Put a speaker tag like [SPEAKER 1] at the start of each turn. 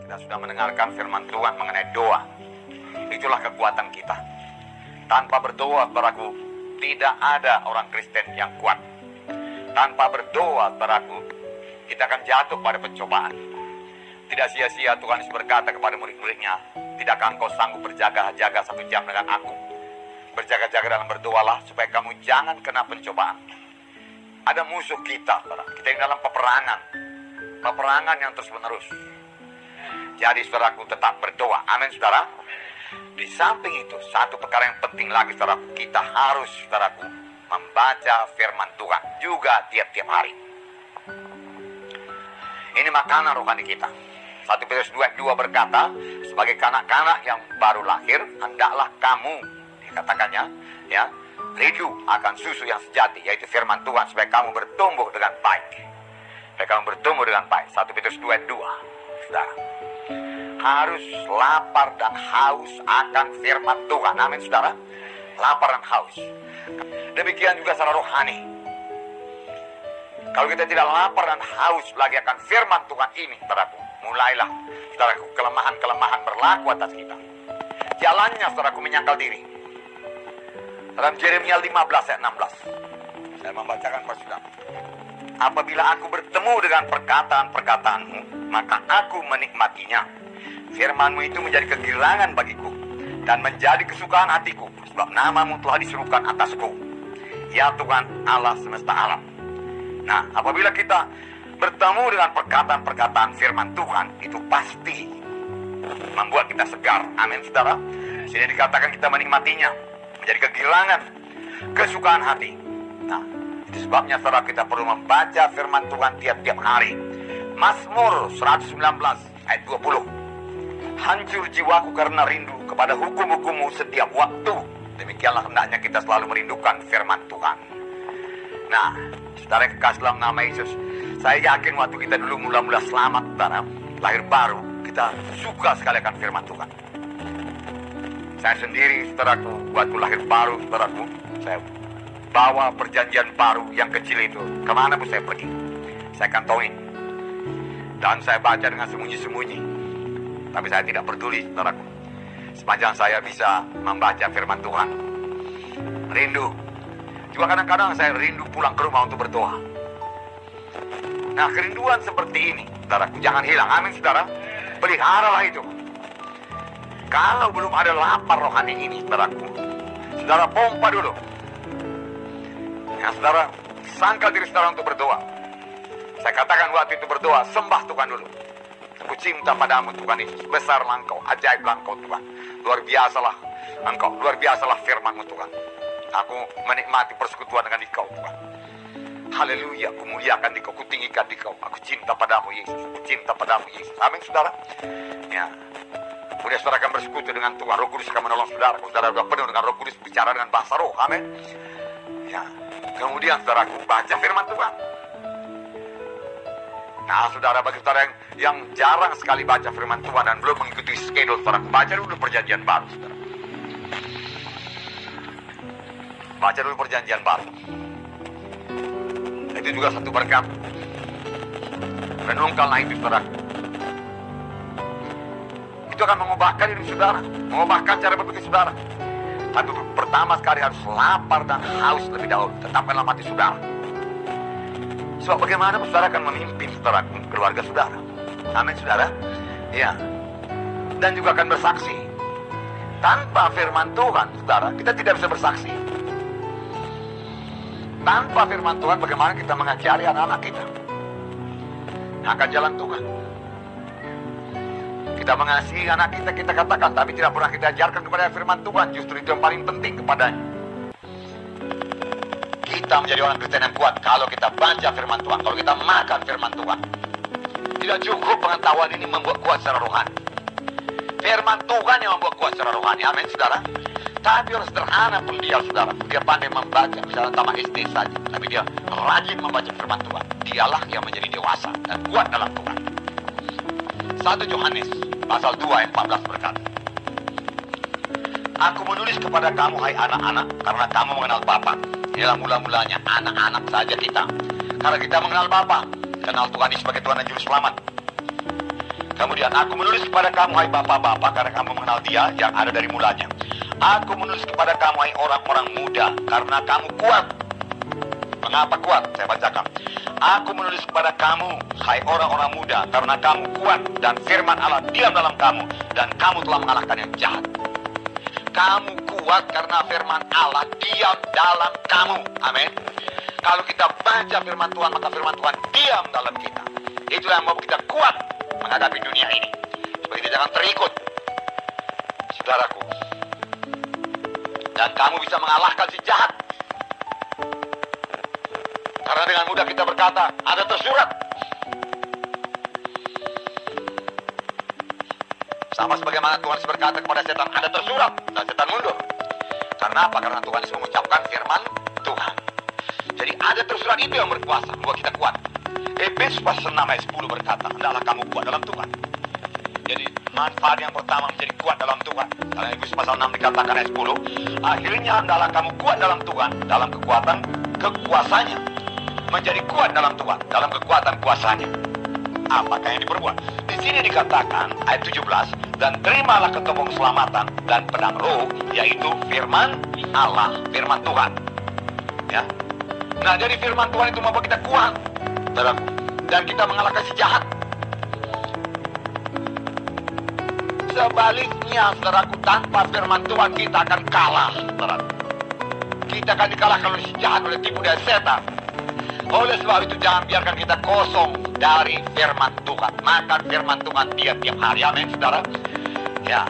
[SPEAKER 1] Kita sudah mendengarkan firman Tuhan mengenai doa. Itulah kekuatan kita. Tanpa berdoa, saudaraku, tidak ada orang Kristen yang kuat. Tanpa berdoa, saudaraku, kita akan jatuh pada pencobaan. Tidak sia-sia Tuhan Yesus berkata kepada murid-muridnya, tidakkah engkau sanggup berjaga-jaga 1 jam dengan aku? Berjaga-jaga dalam berdoalah supaya kamu jangan kena pencobaan. Ada musuh kita, saudara. Kita ini dalam peperangan yang terus-menerus. Jadi saudaraku tetap berdoa. Amin, saudara. Di samping itu, satu perkara yang penting lagi, saudaraku, kita harus, saudaraku, membaca firman Tuhan juga tiap-tiap hari. Ini makanan rohani kita. 1 Petrus 2:2 berkata, sebagai kanak-kanak yang baru lahir, hendaklah kamu, dikatakannya, ya, rindu akan susu yang sejati, yaitu firman Tuhan, supaya kamu bertumbuh dengan baik. Supaya kamu bertumbuh dengan baik. 1 Petrus 2:2, saudara. Harus lapar dan haus akan firman Tuhan. Amin, saudara. Lapar dan haus. Demikian juga secara rohani. Kalau kita tidak lapar dan haus lagi akan firman Tuhan ini, saudaraku, mulailah, saudaraku, kelemahan-kelemahan berlaku atas kita. Jalannya, saudaraku, menyangkal diri. Dalam Yeremia 15 ayat 16, saya membacakan kepada saudara. Apabila aku bertemu dengan perkataan-perkataanmu, maka aku menikmatinya. Firmanmu itu menjadi kegirangan bagiku dan menjadi kesukaan hatiku, sebab namamu telah diserukan atasku, ya Tuhan Allah semesta alam. Nah, apabila kita bertemu dengan perkataan-perkataan firman Tuhan, itu pasti membuat kita segar. Amin, saudara. Sini dikatakan kita menikmatinya, menjadi kegirangan, kesukaan hati. Nah, itu sebabnya, saudara, kita perlu membaca firman Tuhan tiap-tiap hari. Mazmur 119 ayat 20. Hancur jiwaku karena rindu kepada hukum-hukummu setiap waktu. Demikianlah hendaknya kita selalu merindukan firman Tuhan. Nah, saudara yang kekasih dalam nama Yesus, saya yakin waktu kita dulu mula-mula selamat, saudara, lahir baru, kita suka sekali akan firman Tuhan. Saya sendiri, saudaraku, waktu lahir baru, saudaraku, saya bawa perjanjian baru yang kecil itu. Kemana pun saya pergi, saya kantongin. Dan saya baca dengan sembunyi-sembunyi. Tapi saya tidak peduli, saudaraku, sepanjang saya bisa membaca firman Tuhan. Rindu. Juga kadang-kadang saya rindu pulang ke rumah untuk berdoa. Nah, kerinduan seperti ini, saudaraku, jangan hilang. Amin, saudara. Peliharalah itu. Kalau belum ada lapar rohani ini, saudaraku, saudara pompa dulu. Ya, saudara, sangkal diri saudara untuk berdoa. Saya katakan waktu itu berdoa, sembah Tuhan dulu. Aku cinta padamu Tuhan Yesus, besarlah engkau, ajaiblah engkau Tuhan. Luar biasalah engkau, luar biasalah firman-Mu Tuhan. Aku menikmati persekutuan dengan Engkau Tuhan. Haleluya, aku muliakan Engkau, aku tinggikan Engkau. Aku cinta padamu Yesus, aku cinta padamu Yesus. Amin, saudara. Ya, kemudian saudara akan bersekutu dengan Tuhan. Roh Kudus akan menolong saudara. Saudara sudah penuh dengan Roh Kudus, bicara dengan bahasa roh. Amin. Ya, kemudian saudaraku baca firman Tuhan. Nah, saudara, bagi saudara yang jarang sekali baca firman Tuhan dan belum mengikuti schedule, saudara, baca dulu perjanjian baru, saudara. Baca dulu perjanjian baru. Itu juga satu berkat. Renungkanlah itu, saudara. Itu akan mengubahkan hidup saudara, mengubahkan cara berpikir saudara. Tapi pertama sekali harus lapar dan haus lebih dahulu. Tetapkanlah mati saudara. Sebab bagaimana saudara akan memimpin saudara, keluarga saudara. Amin, saudara. Ya. Dan juga akan bersaksi. Tanpa firman Tuhan, saudara, kita tidak bisa bersaksi. Tanpa firman Tuhan, bagaimana kita mengajari anak-anak kita akan jalan Tuhan. Kita mengasihi anak kita, kita katakan, tapi tidak pernah kita ajarkan kepada firman Tuhan. Justru itu yang paling penting kepadanya. Kita menjadi orang Kristen yang kuat kalau kita baca firman Tuhan, kalau kita makan firman Tuhan. Tidak cukup pengetahuan ini membuat kuat secara rohani. Firman Tuhan yang membuat kuat secara rohani. Amin, saudara. Tapi orang sederhana pun dia, saudara, dia pandai membaca, misalnya tamat SD saja, tapi dia rajin membaca firman Tuhan. Dialah yang menjadi dewasa dan kuat dalam Tuhan. 1 Yohanes pasal 2 ayat 14 berkata, Aku menulis kepada kamu, hai anak-anak, karena kamu mengenal Bapa. Inilah mula-mulanya anak-anak saja kita. Karena kita mengenal Bapa, kenal Tuhan sebagai Tuhan dan Juru Selamat. Kemudian aku menulis kepada kamu, hai bapak-bapak, karena kamu mengenal Dia yang ada dari mulanya. Aku menulis kepada kamu, hai orang-orang muda, karena kamu kuat. Mengapa kuat? Saya bacakan. Aku menulis kepada kamu, hai orang-orang muda, karena kamu kuat dan firman Allah diam dalam kamu, dan kamu telah mengalahkan yang jahat. Kamu kuat karena firman Allah diam dalam kamu. Amin. Kalau kita baca firman Tuhan, maka firman Tuhan diam dalam kita. Itulah yang membuat kita kuat menghadapi dunia ini, supaya kita jangan terikut, saudaraku. Dan kamu bisa mengalahkan si jahat. Karena dengan mudah kita berkata, ada tersurat. Sama sebagaimana Tuhan berkata kepada setan, ada tersurat, dan setan mundur. Karena apa? Karena Tuhan Yesus mengucapkan firman Tuhan. Jadi ada tersurat itu yang berkuasa, membuat kita kuat. Efesus pasal 6 ayat 10 berkata, hendaklah kamu kuat dalam Tuhan. Jadi manfaat yang pertama menjadi kuat dalam Tuhan. Karena Efesus pasal 6 dikatakan ayat 10, akhirnya hendaklah kamu kuat dalam Tuhan, dalam kekuatan kekuasanya. Menjadi kuat dalam Tuhan, dalam kekuatan kuasanya. Apakah yang diperbuat? Di sini dikatakan ayat 17, dan terimalah ketopong keselamatan dan pedang roh, yaitu firman Allah, firman Tuhan. Ya. Nah, jadi firman Tuhan itu membuat kita kuat, saudaraku, dan kita mengalahkan si jahat. Sebaliknya, saudaraku, tanpa firman Tuhan kita akan kalah, saudaraku. Kita akan dikalahkan oleh si jahat, oleh tipu daya setan. Oleh sebab itu jangan biarkan kita kosong dari firman Tuhan. Makan firman Tuhan tiap-tiap hari. Amin, saudara. Ya,